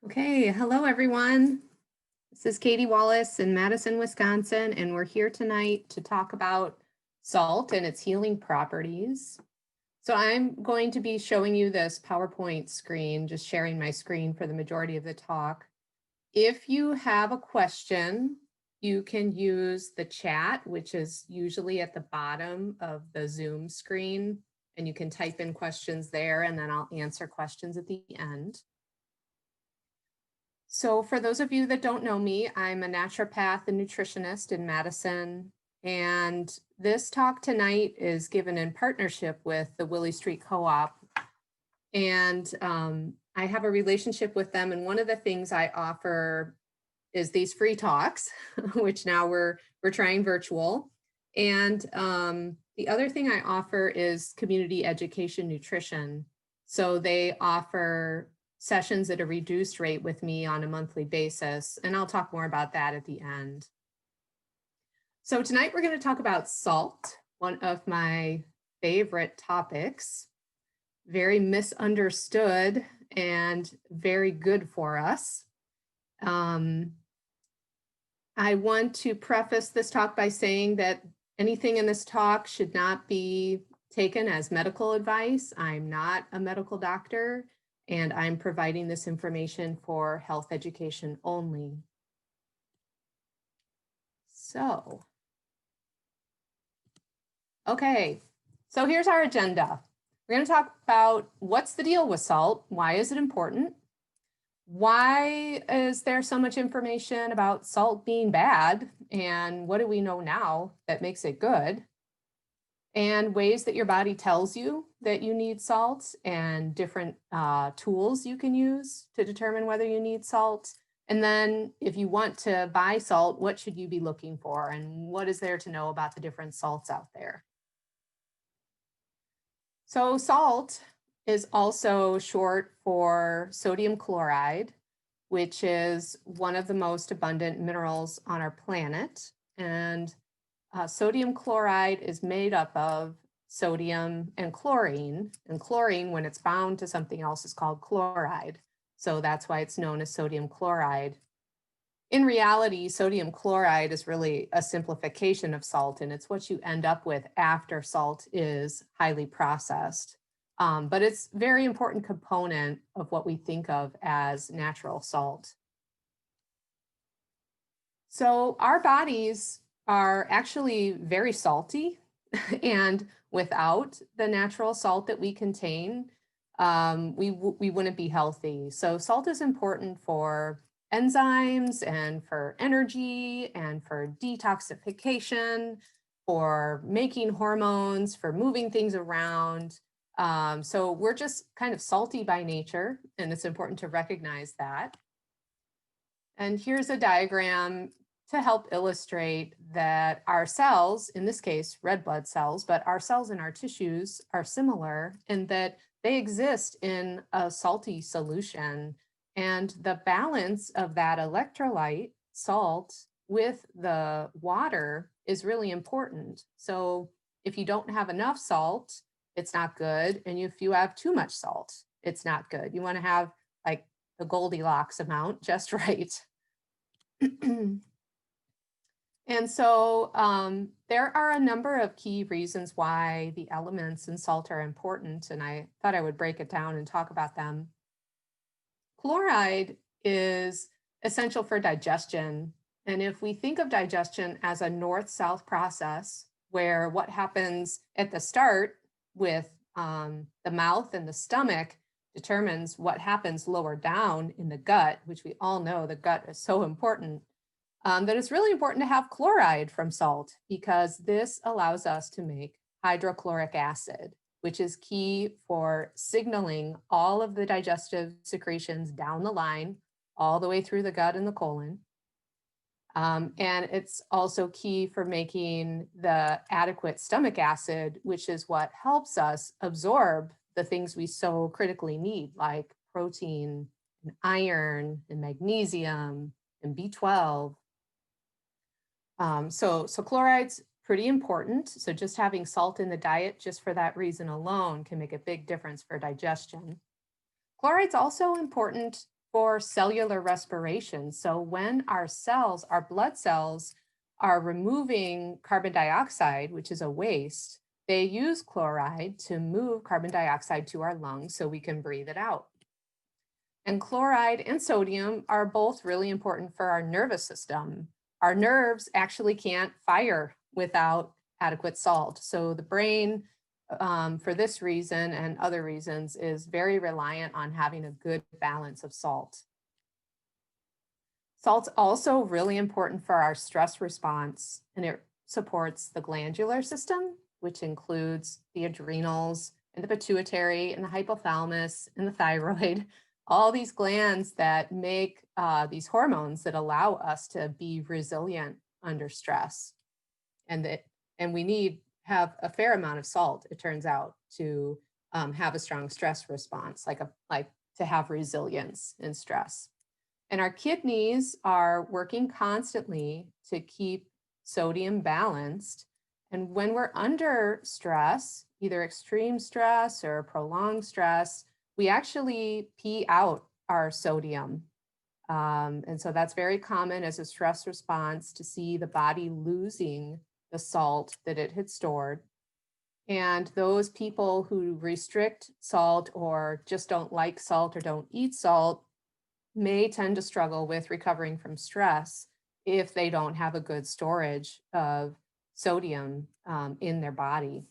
Okay, hello everyone. This is Katy Wallace in Madison, Wisconsin, and we're here tonight to talk about salt and its healing properties. So I'm going to be showing you this PowerPoint screen, just sharing my screen for the majority of the talk. If you have a question, you can use the chat, which is usually at the bottom of the Zoom screen, and you can type in questions there, and then I'll answer questions at the end. So for those of you that don't know me, I'm a naturopath and nutritionist in Madison. And this talk tonight is given in partnership with the Willie Street Co-op. And I have a relationship with them. And one of the things I offer is these free talks, which now we're trying virtual. And the other thing I offer is community education nutrition. So they offer sessions at a reduced rate with me on a monthly basis. And I'll talk more about that at the end. So tonight we're going to talk about salt, one of my favorite topics, very misunderstood and very good for us. I want to preface this talk by saying that anything in this talk should not be taken as medical advice. I'm not a medical doctor, and I'm providing this information for health education only. So, okay, so here's our agenda. We're going to talk about what's the deal with salt, why is it important, why is there so much information about salt being bad, and what do we know now that makes it good, and ways that your body tells you that you need salt, and different tools you can use to determine whether you need salt. And then if you want to buy salt, what should you be looking for, and what is there to know about the different salts out there? So salt is also short for sodium chloride, which is one of the most abundant minerals on our planet. And sodium chloride is made up of sodium and chlorine. And chlorine, when it's bound to something else, is called chloride. So that's why it's known as sodium chloride. In reality, sodium chloride is really a simplification of salt, and it's what you end up with after salt is highly processed. But it's a very important component of what we think of as natural salt. So our bodies are actually very salty, and without the natural salt that we contain, we wouldn't be healthy. So salt is important for enzymes and for energy and for detoxification, for making hormones, for moving things around. So we're just kind of salty by nature, and it's important to recognize that. And here's a diagram to help illustrate that our cells, in this case, red blood cells, but our cells in our tissues are similar in that they exist in a salty solution. And the balance of that electrolyte, salt, with the water is really important. So if you don't have enough salt, it's not good. And if you have too much salt, it's not good. You want to have like the Goldilocks amount just right. And so there are a number of key reasons why the elements in salt are important, and I thought I would break it down and talk about them. Chloride is essential for digestion. And if we think of digestion as a north-south process, where what happens at the start with the mouth and the stomach determines what happens lower down in the gut, which we all know the gut is so important, that it's really important to have chloride from salt, because this allows us to make hydrochloric acid, which is key for signaling all of the digestive secretions down the line, all the way through the gut and the colon. And it's also key for making the adequate stomach acid, which is what helps us absorb the things we so critically need, like protein and iron and magnesium and B12. So chloride's pretty important. So just having salt in the diet, just for that reason alone, can make a big difference for digestion. Chloride's also important for cellular respiration. So when our cells, our blood cells, are removing carbon dioxide, which is a waste, they use chloride to move carbon dioxide to our lungs so we can breathe it out. And chloride and sodium are both really important for our nervous system. Our nerves actually can't fire without adequate salt. So the brain, for this reason and other reasons, is very reliant on having a good balance of salt. Salt's also really important for our stress response, and it supports the glandular system, which includes the adrenals and the pituitary and the hypothalamus and the thyroid, all these glands that make these hormones that allow us to be resilient under stress. And we need have a fair amount of salt, it turns out, to have a strong stress response, like to have resilience in stress. And our kidneys are working constantly to keep sodium balanced. And when we're under stress, either extreme stress or prolonged stress, we actually pee out our sodium. And so that's very common as a stress response to see the body losing the salt that it had stored. And those people who restrict salt or just don't like salt or don't eat salt may tend to struggle with recovering from stress if they don't have a good storage of sodium in their body.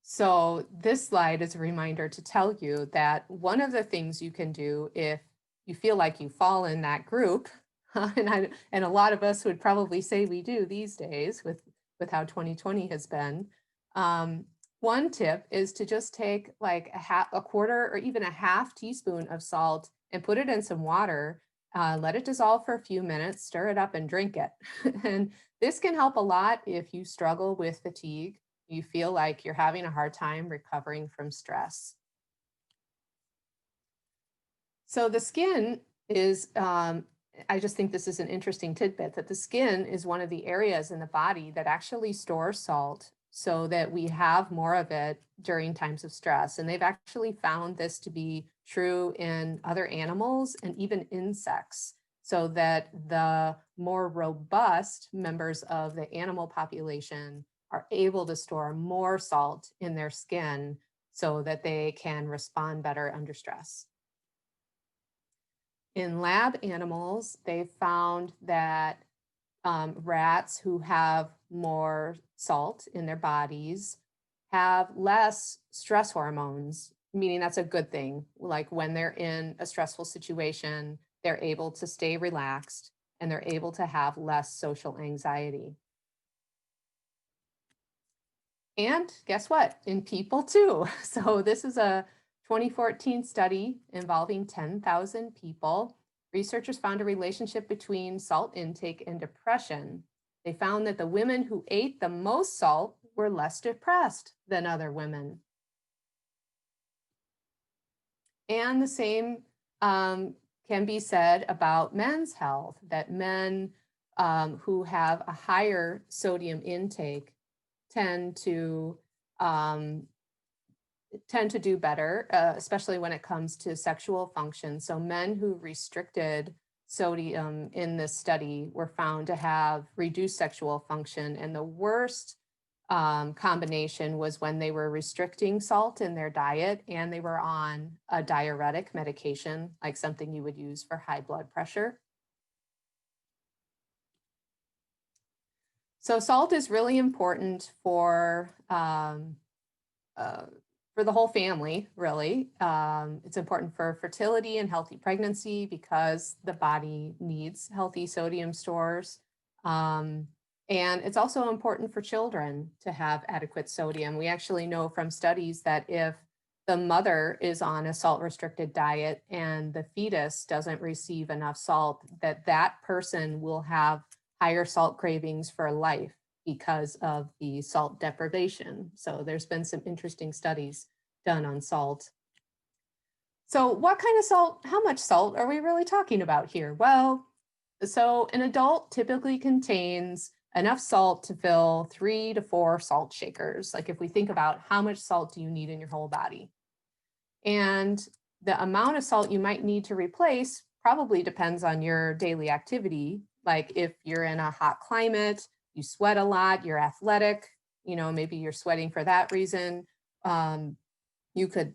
So this slide is a reminder to tell you that one of the things you can do if you feel like you fall in that group, and a lot of us would probably say we do these days with how 2020 has been, one tip is to just take like a quarter or even a half teaspoon of salt and put it in some water, let it dissolve for a few minutes, stir it up and drink it. And this can help a lot if you struggle with fatigue, you feel like you're having a hard time recovering from stress. So the skin is, I just think this is an interesting tidbit, that the skin is one of the areas in the body that actually stores salt so that we have more of it during times of stress. And they've actually found this to be true in other animals and even insects, so that the more robust members of the animal population are able to store more salt in their skin so that they can respond better under stress. In lab animals, they found that rats who have more salt in their bodies have less stress hormones, meaning that's a good thing. Like when they're in a stressful situation, they're able to stay relaxed and they're able to have less social anxiety. And guess what? In people too. So this is a 2014 study involving 10,000 people. Researchers found a relationship between salt intake and depression. They found that the women who ate the most salt were less depressed than other women. And the same can be said about men's health, that men who have a higher sodium intake tend to do better, especially when it comes to sexual function. So men who restricted sodium in this study were found to have reduced sexual function. And the worst combination was when they were restricting salt in their diet and they were on a diuretic medication, like something you would use for high blood pressure. So salt is really important for the whole family, really. It's important for fertility and healthy pregnancy because the body needs healthy sodium stores. And it's also important for children to have adequate sodium. We actually know from studies that if the mother is on a salt-restricted diet and the fetus doesn't receive enough salt, that person will have higher salt cravings for life because of the salt deprivation. So there's been some interesting studies done on salt. So what kind of salt, how much salt are we really talking about here? Well, so an adult typically contains enough salt to fill 3 to 4 salt shakers. Like if we think about how much salt do you need in your whole body. And the amount of salt you might need to replace probably depends on your daily activity. Like if you're in a hot climate, you sweat a lot, you're athletic, maybe you're sweating for that reason. You could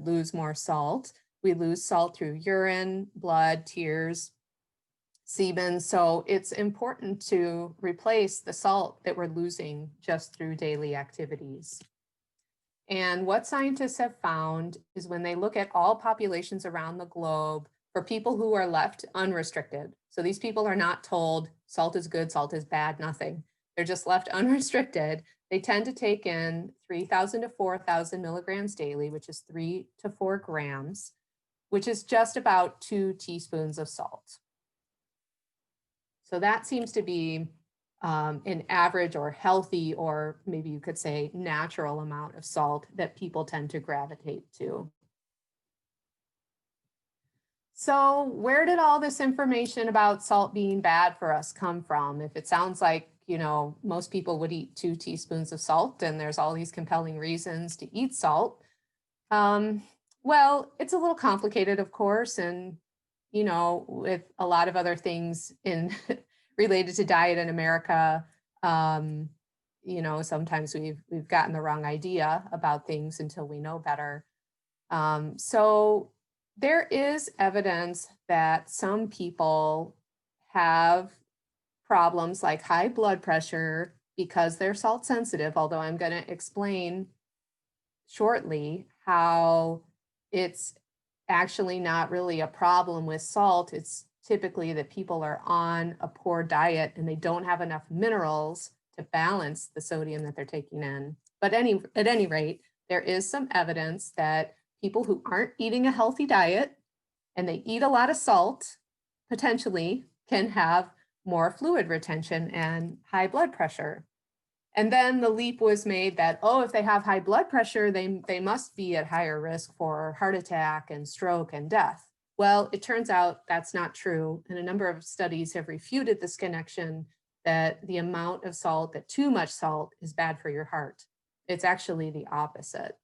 lose more salt. We lose salt through urine, blood, tears, semen. So it's important to replace the salt that we're losing just through daily activities. And what scientists have found is when they look at all populations around the globe for people who are left unrestricted. So these people are not told salt is good, salt is bad, nothing. They're just left unrestricted. They tend to take in 3,000 to 4,000 milligrams daily, which is 3 to 4 grams, which is just about 2 teaspoons of salt. So that seems to be an average or healthy, or maybe you could say natural amount of salt that people tend to gravitate to. So where did all this information about salt being bad for us come from? If it sounds like, most people would eat 2 teaspoons of salt and there's all these compelling reasons to eat salt. Well, it's a little complicated, of course, and, with a lot of other things related to diet in America, sometimes we've gotten the wrong idea about things until we know better. So there is evidence that some people have problems like high blood pressure because they're salt sensitive, although I'm going to explain shortly how it's actually not really a problem with salt. It's typically that people are on a poor diet and they don't have enough minerals to balance the sodium that they're taking in. But at any rate, there is some evidence that people who aren't eating a healthy diet and they eat a lot of salt potentially can have more fluid retention and high blood pressure. And then the leap was made that, if they have high blood pressure, they must be at higher risk for heart attack and stroke and death. Well, it turns out that's not true. And a number of studies have refuted this connection that the amount of salt, that too much salt is bad for your heart. It's actually the opposite.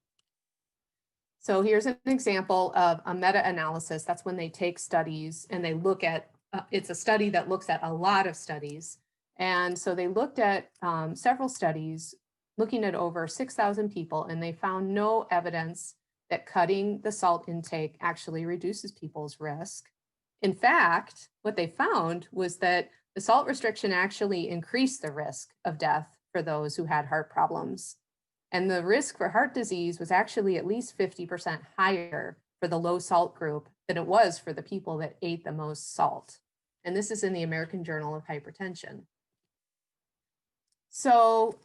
So here's an example of a meta-analysis. That's when they take studies and they look at, it's a study that looks at a lot of studies. And so they looked at several studies looking at over 6,000 people, and they found no evidence that cutting the salt intake actually reduces people's risk. In fact, what they found was that the salt restriction actually increased the risk of death for those who had heart problems. And the risk for heart disease was actually at least 50% higher for the low salt group than it was for the people that ate the most salt. And this is in the American Journal of Hypertension. So,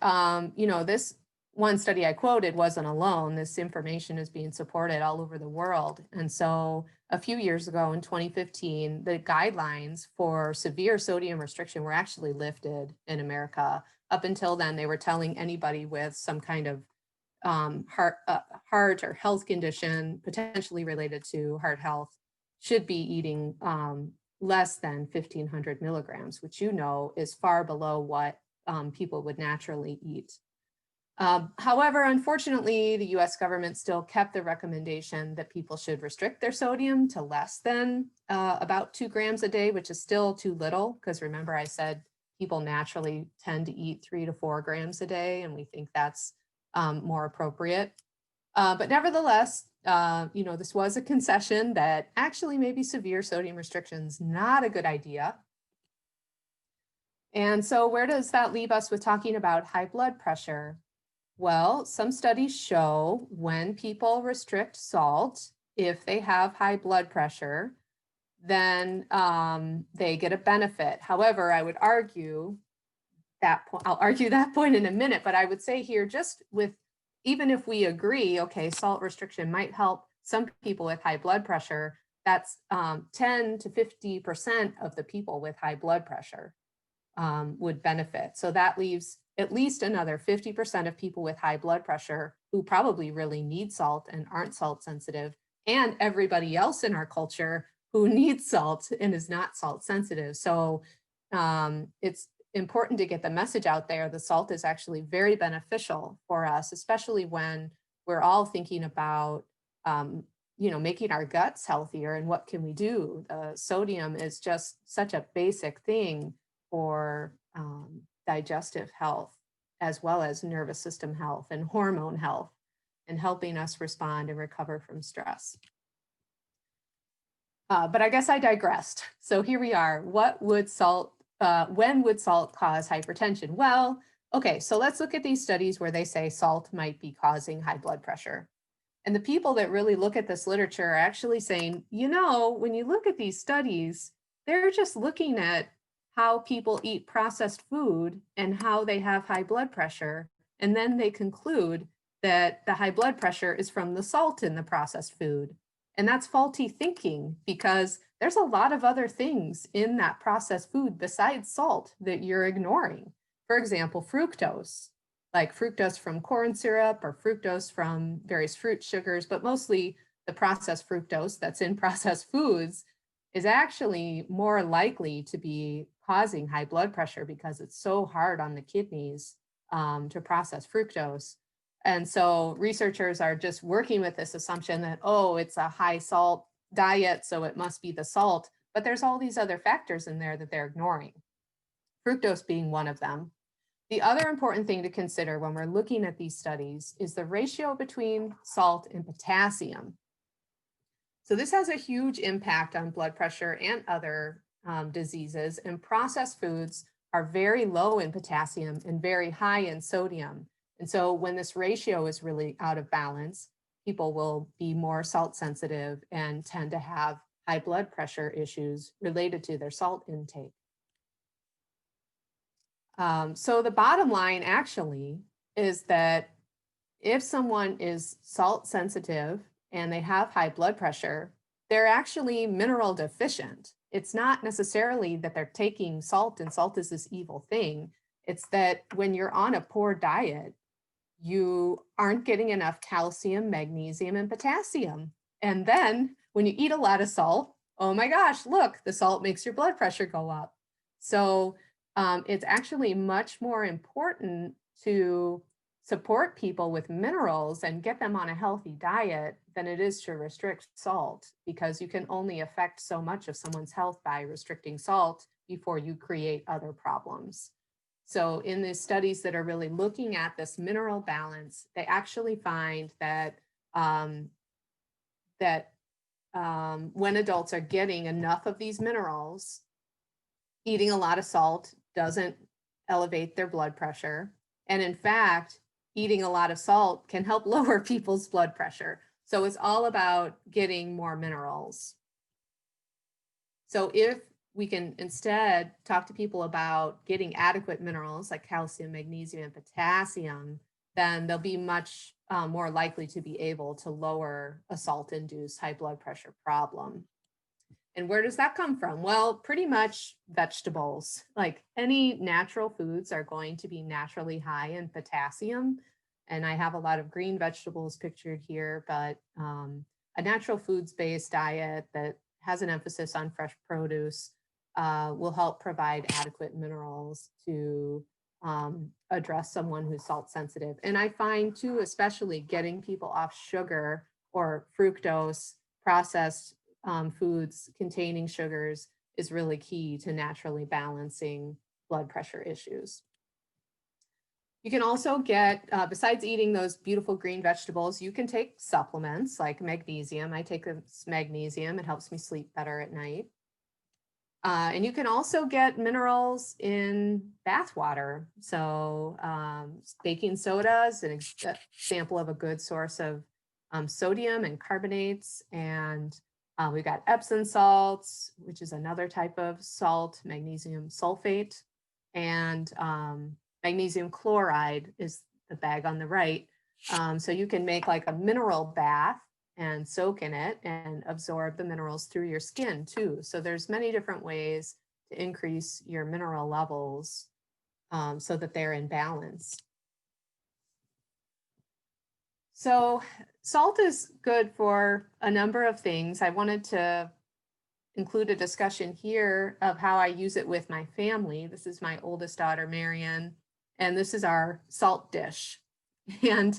this one study I quoted wasn't alone. This information is being supported all over the world. And so a few years ago in 2015, the guidelines for severe sodium restriction were actually lifted in America. Up until then, they were telling anybody with some kind of heart or health condition potentially related to heart health should be eating less than 1,500 milligrams, which is far below what people would naturally eat. However, unfortunately, the US government still kept the recommendation that people should restrict their sodium to less than about 2 grams a day, which is still too little, because remember I said people naturally tend to eat 3 to 4 grams a day, and we think that's more appropriate. But nevertheless, this was a concession that actually maybe severe sodium restriction's not a good idea. And so where does that leave us with talking about high blood pressure? Well, some studies show when people restrict salt, if they have high blood pressure, then they get a benefit. However, I would argue that point, I'll argue that point in a minute, but I would say here, just with, even if we agree, okay, salt restriction might help some people with high blood pressure, that's 10 to 50% of the people with high blood pressure would benefit. So that leaves at least another 50% of people with high blood pressure who probably really need salt and aren't salt sensitive, and everybody else in our culture who needs salt and is not salt sensitive. So it's important to get the message out there. The salt is actually very beneficial for us, especially when we're all thinking about making our guts healthier and what can we do? Sodium is just such a basic thing for digestive health, as well as nervous system health and hormone health, and helping us respond and recover from stress. But I guess I digressed. So here we are. When would salt cause hypertension? Well, okay, so let's look at these studies where they say salt might be causing high blood pressure. And the people that really look at this literature are actually saying, when you look at these studies, they're just looking at how people eat processed food and how they have high blood pressure. And then they conclude that the high blood pressure is from the salt in the processed food. And that's faulty thinking, because there's a lot of other things in that processed food besides salt that you're ignoring. For example, fructose, like fructose from corn syrup or fructose from various fruit sugars, but mostly the processed fructose that's in processed foods is actually more likely to be causing high blood pressure because it's so hard on the kidneys to process fructose. And so researchers are just working with this assumption that, it's a high salt diet, so it must be the salt. But there's all these other factors in there that they're ignoring, fructose being one of them. The other important thing to consider when we're looking at these studies is the ratio between salt and potassium. So this has a huge impact on blood pressure and other diseases, and processed foods are very low in potassium and very high in sodium. And so when this ratio is really out of balance, people will be more salt sensitive and tend to have high blood pressure issues related to their salt intake. So the bottom line actually is that if someone is salt sensitive and they have high blood pressure, they're actually mineral deficient. It's not necessarily that they're taking salt and salt is this evil thing. It's that when you're on a poor diet, you aren't getting enough calcium, magnesium, and potassium. And then when you eat a lot of salt, oh my gosh, look, the salt makes your blood pressure go up. So it's actually much more important to support people with minerals and get them on a healthy diet than it is to restrict salt, because you can only affect so much of someone's health by restricting salt before you create other problems. So in the studies that are really looking at this mineral balance, they actually find that when adults are getting enough of these minerals, eating a lot of salt doesn't elevate their blood pressure. And in fact, eating a lot of salt can help lower people's blood pressure. So it's all about getting more minerals. So if we can instead talk to people about getting adequate minerals like calcium, magnesium, and potassium, then they'll be much more likely to be able to lower a salt-induced high blood pressure problem. And where does that come from? Well, pretty much vegetables. Like any natural foods are going to be naturally high in potassium. And I have a lot of green vegetables pictured here, but a natural foods-based diet that has an emphasis on fresh produce will help provide adequate minerals to address someone who's salt sensitive. And I find too, especially getting people off sugar or fructose, processed foods containing sugars is really key to naturally balancing blood pressure issues. You can also get, besides eating those beautiful green vegetables, you can take supplements like magnesium. I take magnesium, it helps me sleep better at night. And you can also get minerals in bath water. So baking soda is an example of a good source of sodium and carbonates. And we've got Epsom salts, which is another type of salt, magnesium sulfate, and magnesium chloride is the bag on the right. So you can make like a mineral bath and soak in it and absorb the minerals through your skin too. So there's many different ways to increase your mineral levels so that they're in balance. So salt is good for a number of things. I wanted to include a discussion here of how I use it with my family. This is my oldest daughter, Marion, and this is our salt dish. And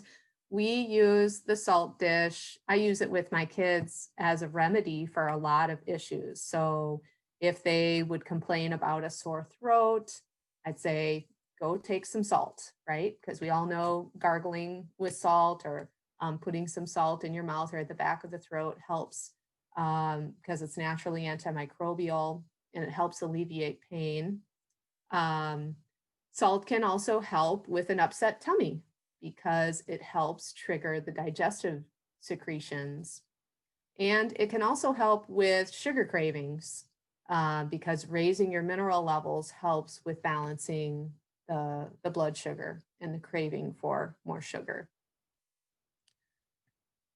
we use the salt dish. I use it with my kids as a remedy for a lot of issues. So if they would complain about a sore throat, I'd say, go take some salt, right? Because we all know gargling with salt or putting some salt in your mouth or at the back of the throat helps because it's naturally antimicrobial and it helps alleviate pain. Um, Salt can also help with an upset tummy because it helps trigger the digestive secretions. And it can also help with sugar cravings because raising your mineral levels helps with balancing the blood sugar and the craving for more sugar.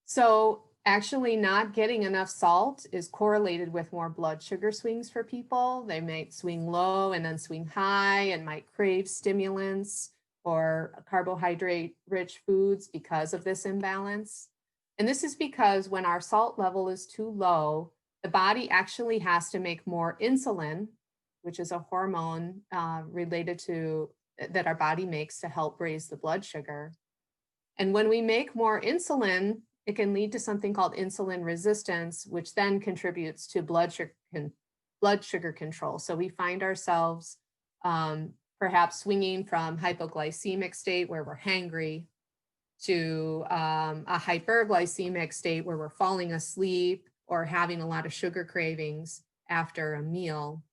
So actually not getting enough salt is correlated with more blood sugar swings for people. They might swing low and then swing high and might crave stimulants or carbohydrate-rich foods because of this imbalance. And this is because when our salt level is too low, the body actually has to make more insulin, which is a hormone related to that our body makes to help raise the blood sugar. And when we make more insulin, it can lead to something called insulin resistance, which then contributes to blood sugar control. So we find ourselves perhaps swinging from hypoglycemic state where we're hangry to a hyperglycemic state where we're falling asleep or having a lot of sugar cravings after a meal.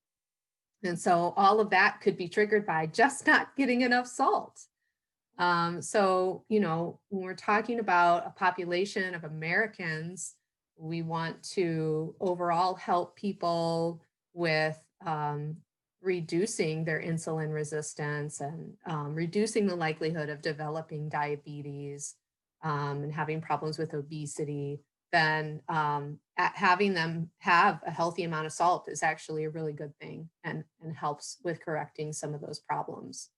And so all of that could be triggered by just not getting enough salt. So, you know, when we're talking about a population of Americans, we want to overall help people with reducing their insulin resistance and reducing the likelihood of developing diabetes and having problems with obesity. Then having them have a healthy amount of salt is actually a really good thing and helps with correcting some of those problems.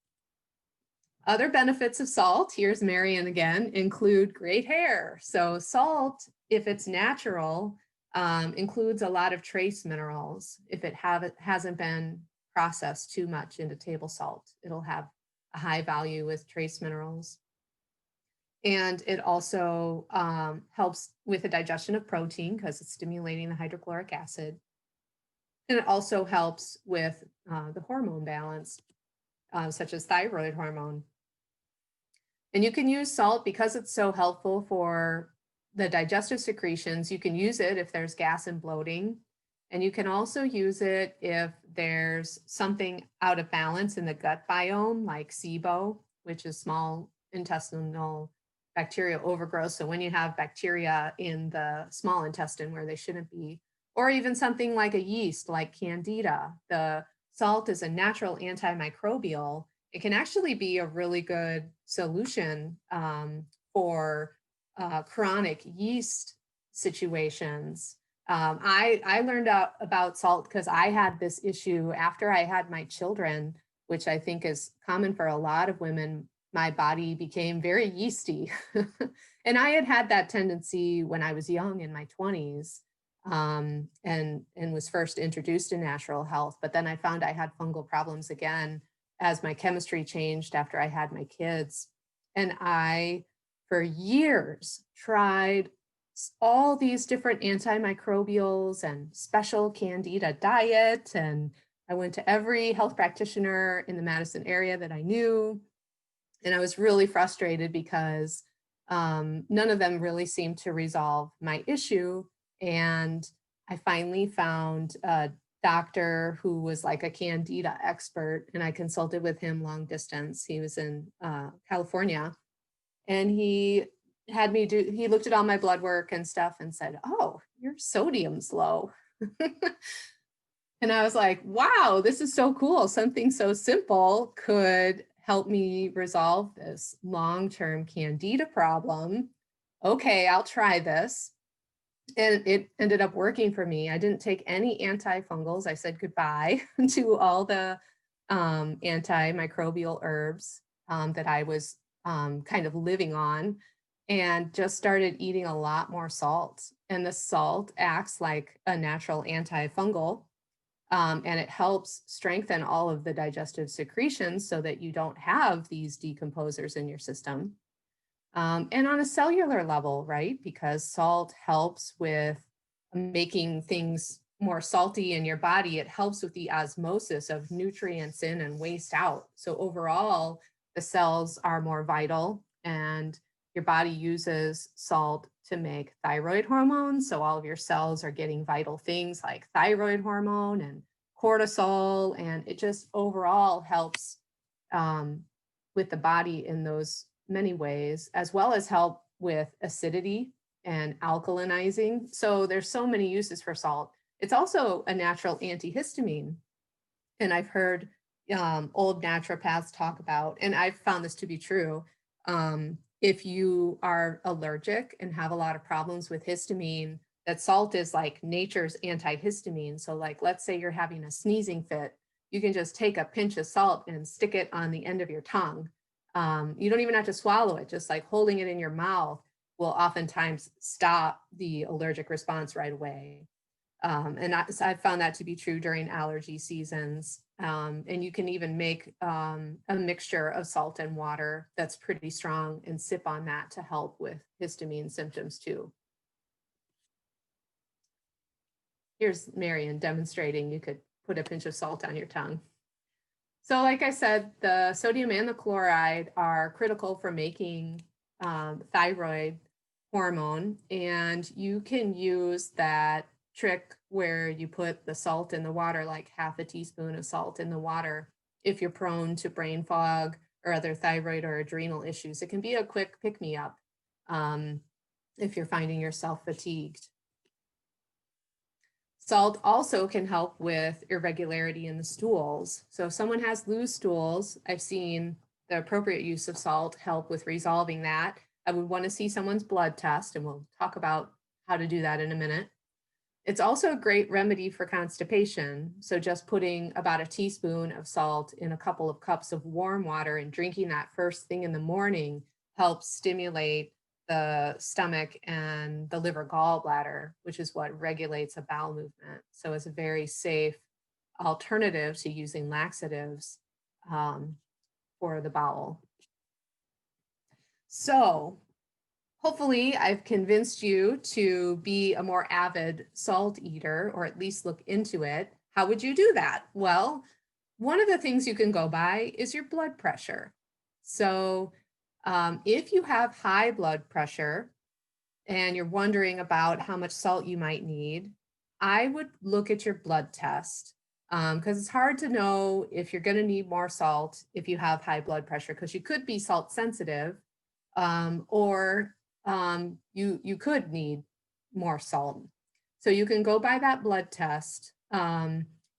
Other benefits of salt, here's Marion again, include great hair. So salt, if it's natural, includes a lot of trace minerals. If it hasn't been processed too much into table salt, it'll have a high value with trace minerals. And it also helps with the digestion of protein because it's stimulating the hydrochloric acid. And it also helps with the hormone balance, such as thyroid hormone. And you can use salt because it's so helpful for the digestive secretions. You can use it if there's gas and bloating. And you can also use it if there's something out of balance in the gut biome, like SIBO, which is small intestinal bacterial overgrowth. So when you have bacteria in the small intestine where they shouldn't be, or even something like a yeast, like Candida, the salt is a natural antimicrobial. It can actually be a really good solution for chronic yeast situations. I learned about salt because I had this issue after I had my children, which I think is common for a lot of women. My body became very yeasty. And I had that tendency when I was young in my 20s and was first introduced to natural health. But then I found I had fungal problems again as my chemistry changed after I had my kids. And I, for years, tried all these different antimicrobials and special Candida diet. And I went to every health practitioner in the Madison area that I knew. And I was really frustrated because none of them really seemed to resolve my issue. And I finally found a doctor who was like a Candida expert, and I consulted with him long distance. He was in California, and he looked at all my blood work and stuff and said, "Oh, your sodium's low." And I was like, wow, this is so cool. Something so simple could help me resolve this long-term Candida problem. Okay, I'll try this. And it ended up working for me. I didn't take any antifungals. I said goodbye to all the antimicrobial herbs that I was kind of living on, and just started eating a lot more salt. And the salt acts like a natural antifungal, and it helps strengthen all of the digestive secretions so that you don't have these decomposers in your system. And on a cellular level, right? Because salt helps with making things more salty in your body. It helps with the osmosis of nutrients in and waste out. So overall, the cells are more vital, and your body uses salt to make thyroid hormones. So all of your cells are getting vital things like thyroid hormone and cortisol, and it just overall helps with the body in those many ways, as well as help with acidity and alkalinizing. So there's so many uses for salt. It's also a natural antihistamine. And I've heard old naturopaths talk about, and I've found this to be true. If you are allergic and have a lot of problems with histamine, that salt is like nature's antihistamine. So like, let's say you're having a sneezing fit, you can just take a pinch of salt and stick it on the end of your tongue. You don't even have to swallow it, just like holding it in your mouth will oftentimes stop the allergic response right away. And I've found that to be true during allergy seasons. And you can even make a mixture of salt and water that's pretty strong and sip on that to help with histamine symptoms too. Here's Marion demonstrating you could put a pinch of salt on your tongue. So like I said, the sodium and the chloride are critical for making thyroid hormone, and you can use that trick where you put the salt in the water, like half a teaspoon of salt in the water, if you're prone to brain fog or other thyroid or adrenal issues. It can be a quick pick-me-up if you're finding yourself fatigued. Salt also can help with irregularity in the stools. So if someone has loose stools, I've seen the appropriate use of salt help with resolving that. I would want to see someone's blood test, and we'll talk about how to do that in a minute. It's also a great remedy for constipation. So just putting about a teaspoon of salt in a couple of cups of warm water and drinking that first thing in the morning helps stimulate the stomach and the liver gallbladder, which is what regulates a bowel movement. So it's a very safe alternative to using laxatives for the bowel. So hopefully I've convinced you to be a more avid salt eater, or at least look into it. How would you do that? Well, one of the things you can go by is your blood pressure. So if you have high blood pressure and you're wondering about how much salt you might need, I would look at your blood test, because it's hard to know if you're going to need more salt if you have high blood pressure, because you could be salt sensitive, or you could need more salt. So you can go by that blood test.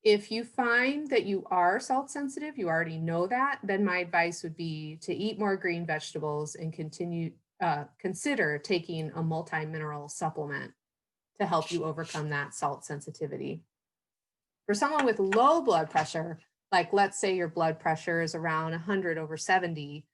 If you find that you are salt sensitive, you already know that, then my advice would be to eat more green vegetables and consider taking a multi-mineral supplement to help you overcome that salt sensitivity. For someone with low blood pressure, like let's say your blood pressure is around 100/70,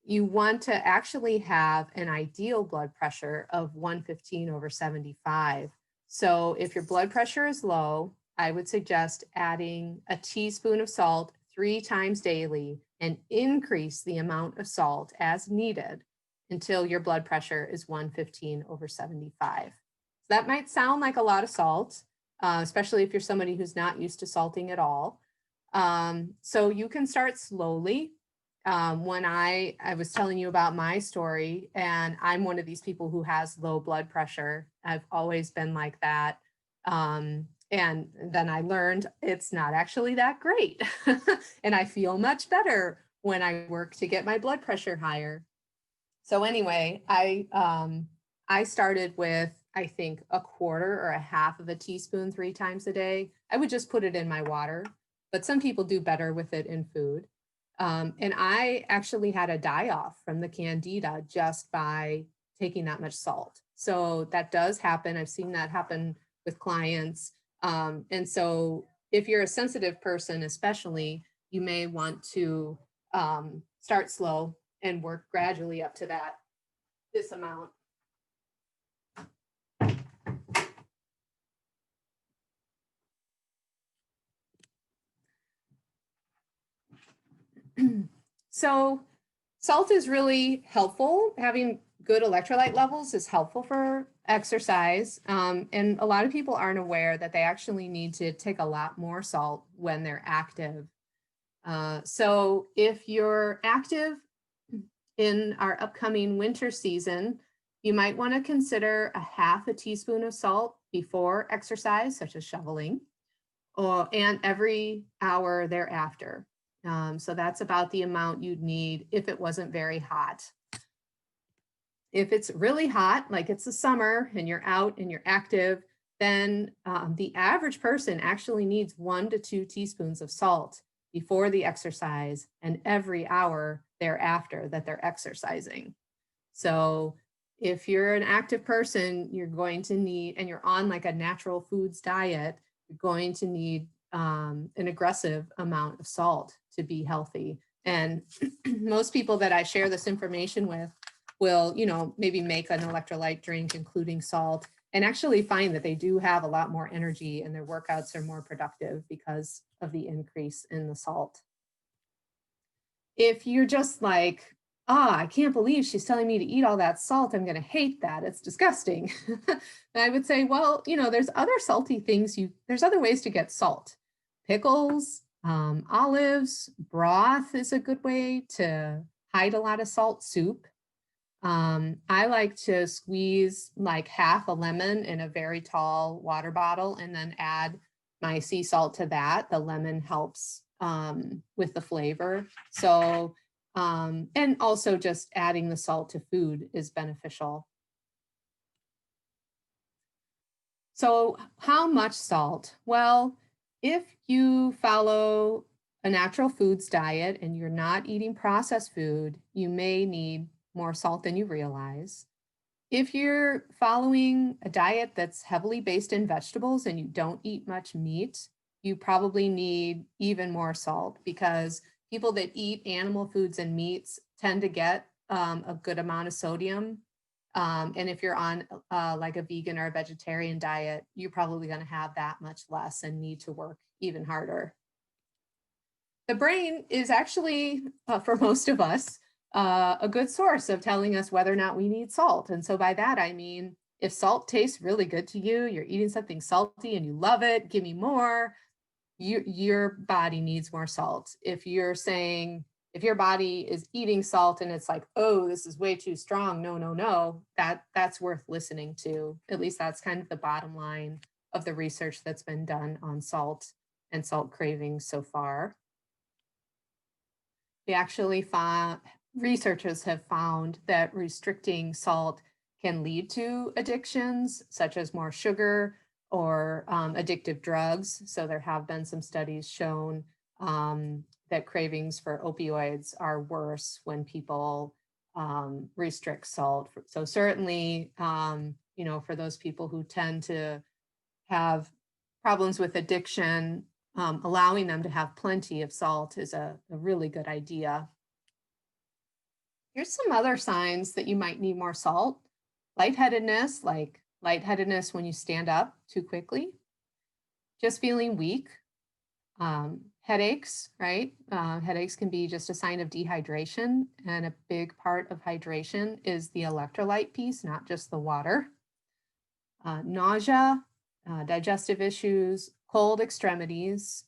you want to actually have an ideal blood pressure of 115/75. So if your blood pressure is low, I would suggest adding a teaspoon of salt 3 times daily and increase the amount of salt as needed until your blood pressure is 115/75. So that might sound like a lot of salt, especially if you're somebody who's not used to salting at all. So you can start slowly. When I was telling you about my story, and I'm one of these people who has low blood pressure. I've always been like that. And then I learned it's not actually that great. And I feel much better when I work to get my blood pressure higher. So anyway, I started with, I think, a quarter or a half of a teaspoon 3 times a day. I would just put it in my water, but some people do better with it in food. And I actually had a die-off from the candida just by taking that much salt. So that does happen. I've seen that happen with clients. And so if you're a sensitive person, especially, you may want to start slow and work gradually up to this amount. So Salt is really helpful. Having good electrolyte levels is helpful for exercise. And a lot of people aren't aware that they actually need to take a lot more salt when they're active. So if you're active in our upcoming winter season, you might want to consider a half a teaspoon of salt before exercise, such as shoveling, and every hour thereafter. So that's about the amount you'd need if it wasn't very hot. If it's really hot, like it's the summer and you're out and you're active, then the average person actually needs 1 to 2 teaspoons of salt before the exercise and every hour thereafter that they're exercising. So if you're an active person, you're going to need, and you're on like a natural foods diet, you're going to need an aggressive amount of salt to be healthy. And most people that I share this information with will, maybe make an electrolyte drink, including salt, and actually find that they do have a lot more energy and their workouts are more productive because of the increase in the salt. If you're just like, I can't believe she's telling me to eat all that salt, I'm going to hate that, it's disgusting. I would say, well, there's other salty things, there's other ways to get salt. Pickles, olives, broth is a good way to hide a lot of salt. Soup. I like to squeeze like half a lemon in a very tall water bottle and then add my sea salt to that. The lemon helps with the flavor. So, and also just adding the salt to food is beneficial. So how much salt? Well, if you follow a natural foods diet and you're not eating processed food, you may need more salt than you realize. If you're following a diet that's heavily based in vegetables and you don't eat much meat, you probably need even more salt, because people that eat animal foods and meats tend to get a good amount of sodium. And if you're on like a vegan or a vegetarian diet, you're probably going to have that much less and need to work even harder. The brain is actually, for most of us, a good source of telling us whether or not we need salt. And so by that, I mean, if salt tastes really good to you, you're eating something salty and you love it, give me more, your body needs more salt. If you're saying, if your body is eating salt and it's like, oh, this is way too strong, no, that's worth listening to. At least that's kind of the bottom line of the research that's been done on salt and salt cravings so far. We actually found, researchers have found that restricting salt can lead to addictions, such as more sugar or addictive drugs. So there have been some studies shown that cravings for opioids are worse when people restrict salt. So certainly, for those people who tend to have problems with addiction, allowing them to have plenty of salt is a really good idea. Here's some other signs that you might need more salt. Lightheadedness, like lightheadedness when you stand up too quickly. Just feeling weak. Headaches, right? Headaches can be just a sign of dehydration, and a big part of hydration is the electrolyte piece, not just the water. Nausea, digestive issues, cold extremities,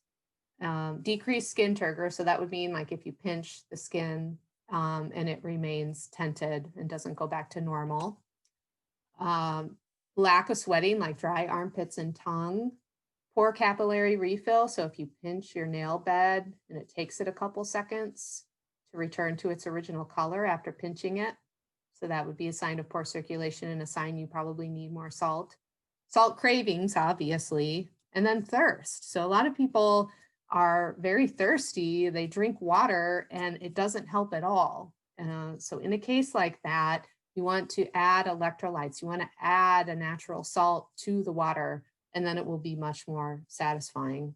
decreased skin turgor. So that would mean like if you pinch the skin and it remains tented and doesn't go back to normal. Lack of sweating, like dry armpits and tongue. Poor capillary refill. So if you pinch your nail bed and it takes it a couple seconds to return to its original color after pinching it. So that would be a sign of poor circulation and a sign you probably need more salt. Salt cravings, obviously, and then thirst. So a lot of people are very thirsty. They drink water and it doesn't help at all. So in a case like that, you want to add electrolytes. You want to add a natural salt to the water, and then it will be much more satisfying.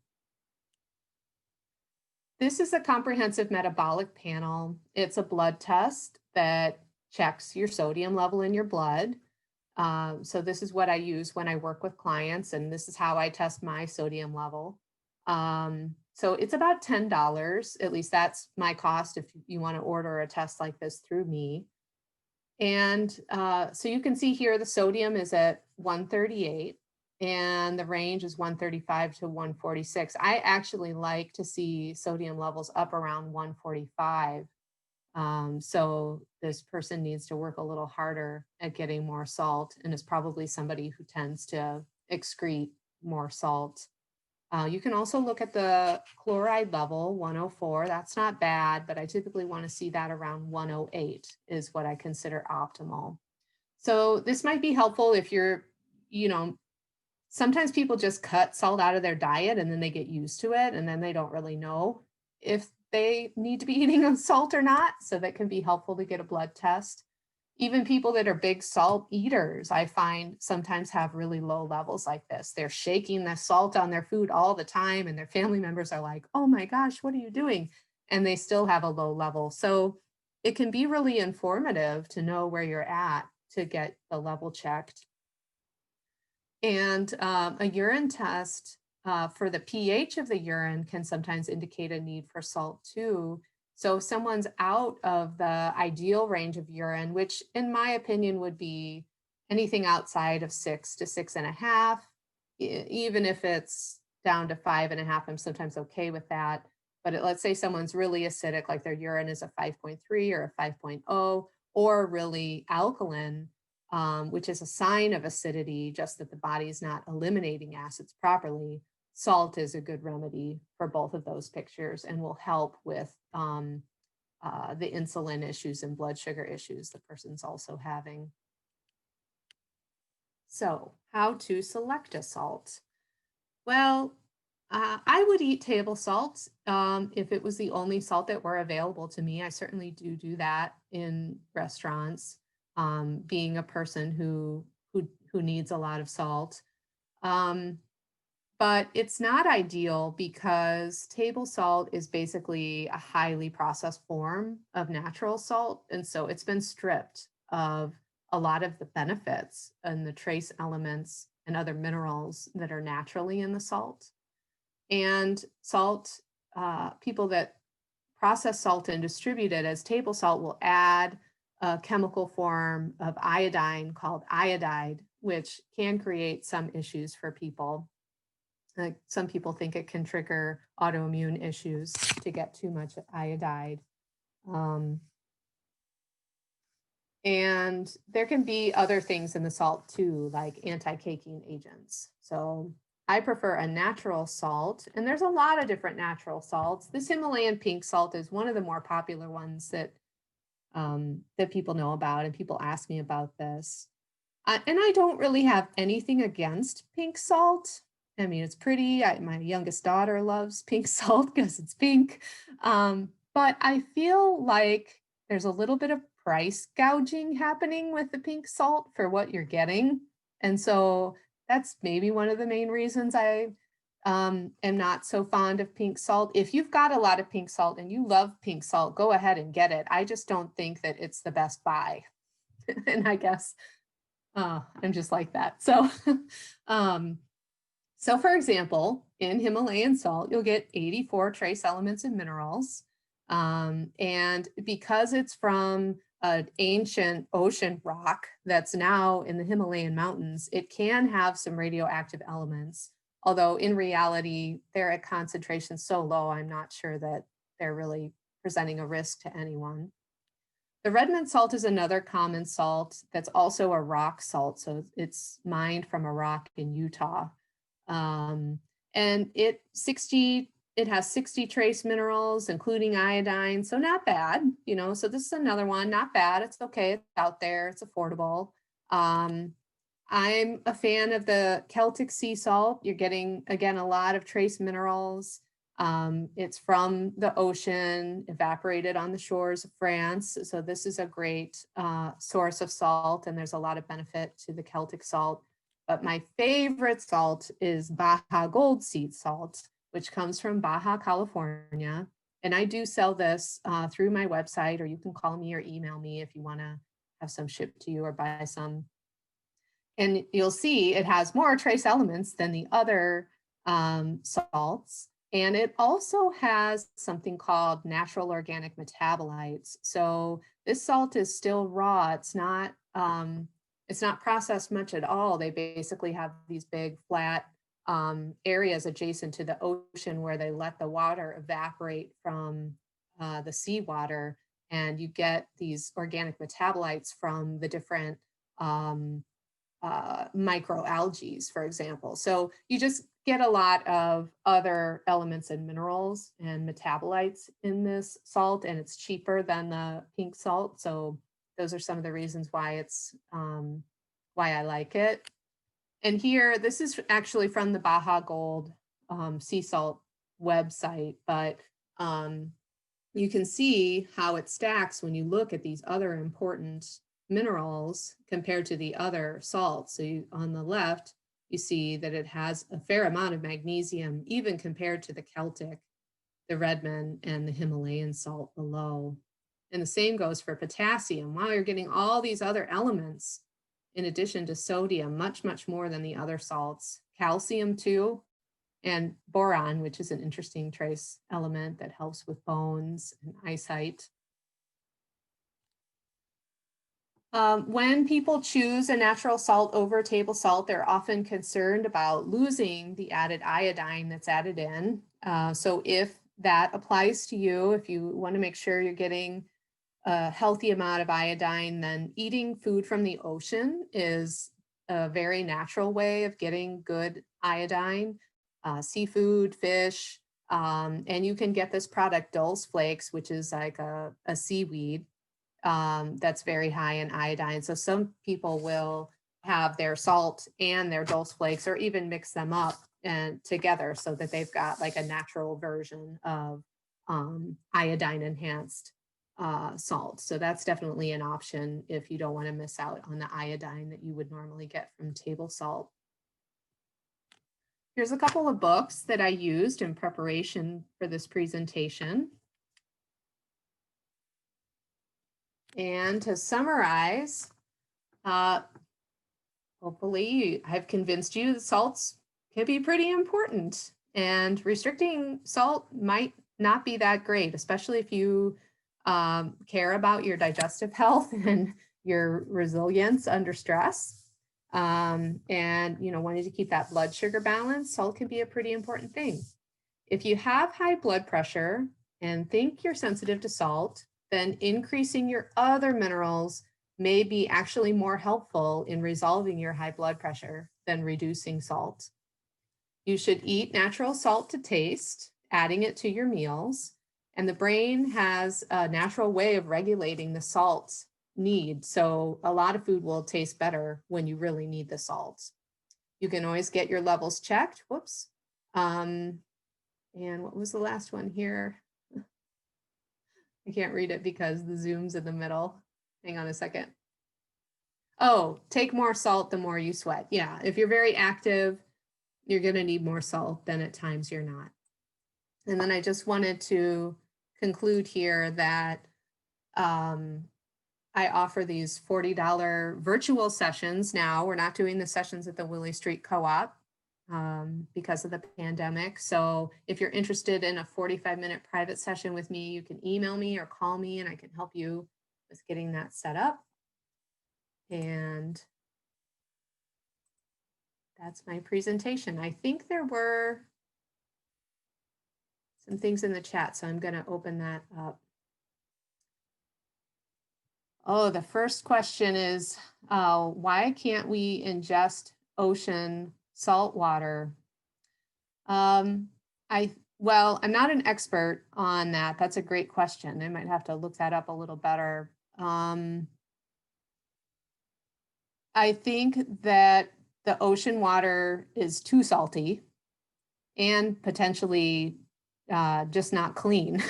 This is a comprehensive metabolic panel. It's a blood test that checks your sodium level in your blood. So this is what I use when I work with clients, and this is how I test my sodium level. So it's about $10, at least that's my cost if you want to order a test like this through me. And so you can see here the sodium is at 138 and the range is 135 to 146. I actually like to see sodium levels up around 145. So this person needs to work a little harder at getting more salt and is probably somebody who tends to excrete more salt. You can also look at the chloride level, 104. That's not bad, but I typically want to see that around 108 is what I consider optimal. So this might be helpful if you're, sometimes people just cut salt out of their diet and then they get used to it and then they don't really know if they need to be eating salt or not. So that can be helpful to get a blood test. Even people that are big salt eaters, I find sometimes have really low levels like this. They're shaking the salt on their food all the time and their family members are like, oh my gosh, what are you doing? And they still have a low level. So it can be really informative to know where you're at to get the level checked. And a urine test for the pH of the urine can sometimes indicate a need for salt too. So if someone's out of the ideal range of urine, which in my opinion would be anything outside of 6 to 6.5, even if it's down to 5.5, I'm sometimes okay with that. But let's say someone's really acidic, like their urine is a 5.3 or a 5.0, or really alkaline, which is a sign of acidity, just that the body is not eliminating acids properly. Salt is a good remedy for both of those pictures and will help with the insulin issues and blood sugar issues the person's also having. So how to select a salt? Well, I would eat table salt if it was the only salt that were available to me. I certainly do that in restaurants, being a person who needs a lot of salt. But it's not ideal because table salt is basically a highly processed form of natural salt. And so it's been stripped of a lot of the benefits and the trace elements and other minerals that are naturally in the salt. And salt, people that process salt and distribute it as table salt will add a chemical form of iodine called iodide, which can create some issues for people. Like some people think it can trigger autoimmune issues to get too much iodide. And there can be other things in the salt too, like anti-caking agents. So I prefer a natural salt, and there's a lot of different natural salts. This Himalayan pink salt is one of the more popular ones that that people know about, and people ask me about this. And I don't really have anything against pink salt. I mean, it's pretty. My youngest daughter loves pink salt because it's pink. But I feel like there's a little bit of price gouging happening with the pink salt for what you're getting. And so that's maybe one of the main reasons I am not so fond of pink salt. If you've got a lot of pink salt and you love pink salt, go ahead and get it. I just don't think that it's the best buy. And I guess I'm just like that. So, so for example, in Himalayan salt, you'll get 84 trace elements and minerals. And because it's from an ancient ocean rock that's now in the Himalayan mountains, it can have some radioactive elements. Although in reality, they're at concentrations so low, I'm not sure that they're really presenting a risk to anyone. The Redmond salt is another common salt that's also a rock salt. So it's mined from a rock in Utah. And it has 60 trace minerals, including iodine. So not bad, so this is another one, not bad. It's okay. It's out there. It's affordable. I'm a fan of the Celtic sea salt. You're getting, again, a lot of trace minerals. It's from the ocean, evaporated on the shores of France. So this is a great source of salt, and there's a lot of benefit to the Celtic salt. But my favorite salt is Baja Gold sea salt, which comes from Baja, California. And I do sell this through my website, or you can call me or email me if you want to have some shipped to you or buy some. And you'll see it has more trace elements than the other salts. And it also has something called natural organic metabolites. So this salt is still raw. It's not processed much at all. They basically have these big flat areas adjacent to the ocean where they let the water evaporate from the seawater, and you get these organic metabolites from the different microalgae, for example. So you just get a lot of other elements and minerals and metabolites in this salt, and it's cheaper than the pink salt. So those are some of the reasons why why I like it. And here, this is actually from the Baja Gold sea salt website, but you can see how it stacks when you look at these other important minerals compared to the other salts. So on the left, you see that it has a fair amount of magnesium, even compared to the Celtic, the Redmond, and the Himalayan salt below. And the same goes for potassium. Wow, you're getting all these other elements in addition to sodium, much, much more than the other salts. Calcium too, and boron, which is an interesting trace element that helps with bones and eyesight. When people choose a natural salt over table salt, they're often concerned about losing the added iodine that's added in. So if that applies to you, if you want to make sure you're getting a healthy amount of iodine, then eating food from the ocean is a very natural way of getting good iodine. Seafood, fish, and you can get this product Dulse flakes, which is like a seaweed that's very high in iodine. So some people will have their salt and their Dulse flakes, or even mix them up and together so that they've got like a natural version of iodine enhanced salt. So that's definitely an option if you don't want to miss out on the iodine that you would normally get from table salt. Here's a couple of books that I used in preparation for this presentation. And to summarize, hopefully I've convinced you that salts can be pretty important, and restricting salt might not be that great, especially if you care about your digestive health and your resilience under stress. And wanting to keep that blood sugar balance, salt can be a pretty important thing. If you have high blood pressure and think you're sensitive to salt, then increasing your other minerals may be actually more helpful in resolving your high blood pressure than reducing salt. You should eat natural salt to taste, adding it to your meals, and the brain has a natural way of regulating the salt need. So a lot of food will taste better when you really need the salt. You can always get your levels checked. Whoops. And what was the last one here? I can't read it because the Zoom's in the middle. Hang on a second. Oh, take more salt the more you sweat. Yeah, if you're very active, you're going to need more salt than at times you're not. And then I just wanted to conclude here that I offer these $40 virtual sessions now. We're not doing the sessions at the Willie Street Co-op because of the pandemic. So if you're interested in a 45-minute private session with me, you can email me or call me and I can help you with getting that set up. And that's my presentation. I think there were some things in the chat, so I'm going to open that up. Oh, the first question is, why can't we ingest ocean salt water? Well, I'm not an expert on that. That's a great question. I might have to look that up a little better. I think that the ocean water is too salty and potentially just not clean.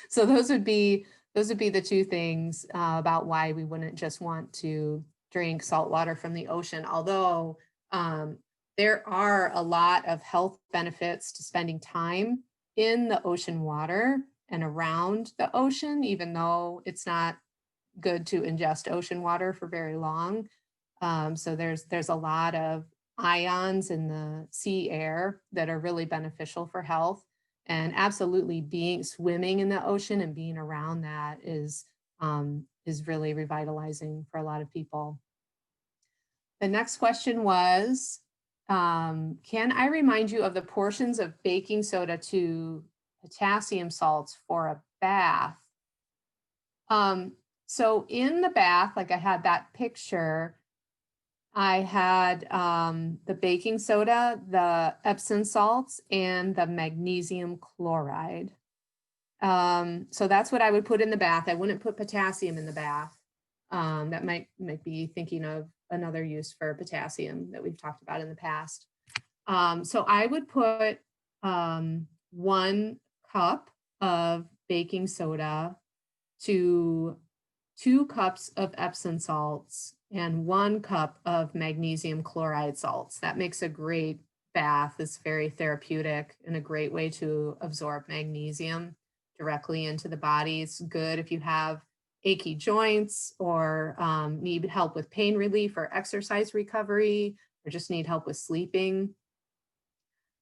So those would be the two things about why we wouldn't just want to drink salt water from the ocean. Although there are a lot of health benefits to spending time in the ocean water and around the ocean, even though it's not good to ingest ocean water for very long. So there's a lot of ions in the sea air that are really beneficial for health. And absolutely swimming in the ocean and being around that is really revitalizing for a lot of people. The next question was, can I remind you of the portions of baking soda to potassium salts for a bath? So in the bath, like I had that picture, I had the baking soda, the Epsom salts, and the magnesium chloride. So that's what I would put in the bath. I wouldn't put potassium in the bath. That might be thinking of another use for potassium that we've talked about in the past. So I would put 1 cup of baking soda to 2 cups of Epsom salts and 1 cup of magnesium chloride salts. That makes a great bath. It's very therapeutic and a great way to absorb magnesium directly into the body. It's good if you have achy joints or need help with pain relief or exercise recovery, or just need help with sleeping.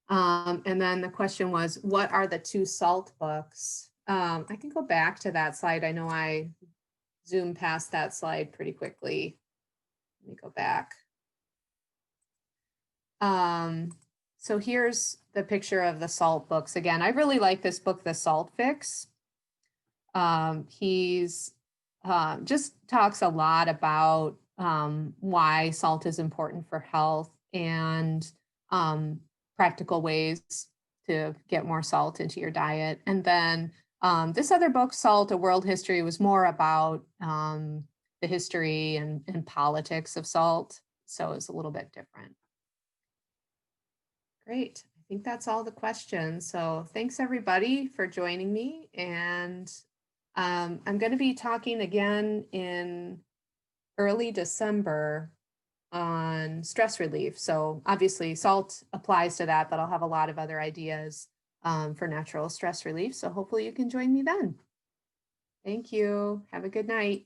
And then the question was, what are the 2 salt books? I can go back to that slide. I know I zoomed past that slide pretty quickly. Let me go back. So here's the picture of the salt books. Again, I really like this book, The Salt Fix. He's just talks a lot about why salt is important for health and practical ways to get more salt into your diet. And then this other book, Salt, A World History, was more about the history and politics of salt. So it's a little bit different. Great. I think that's all the questions. So thanks everybody for joining me. And I'm going to be talking again in early December on stress relief. So obviously salt applies to that, but I'll have a lot of other ideas for natural stress relief. So hopefully you can join me then. Thank you. Have a good night.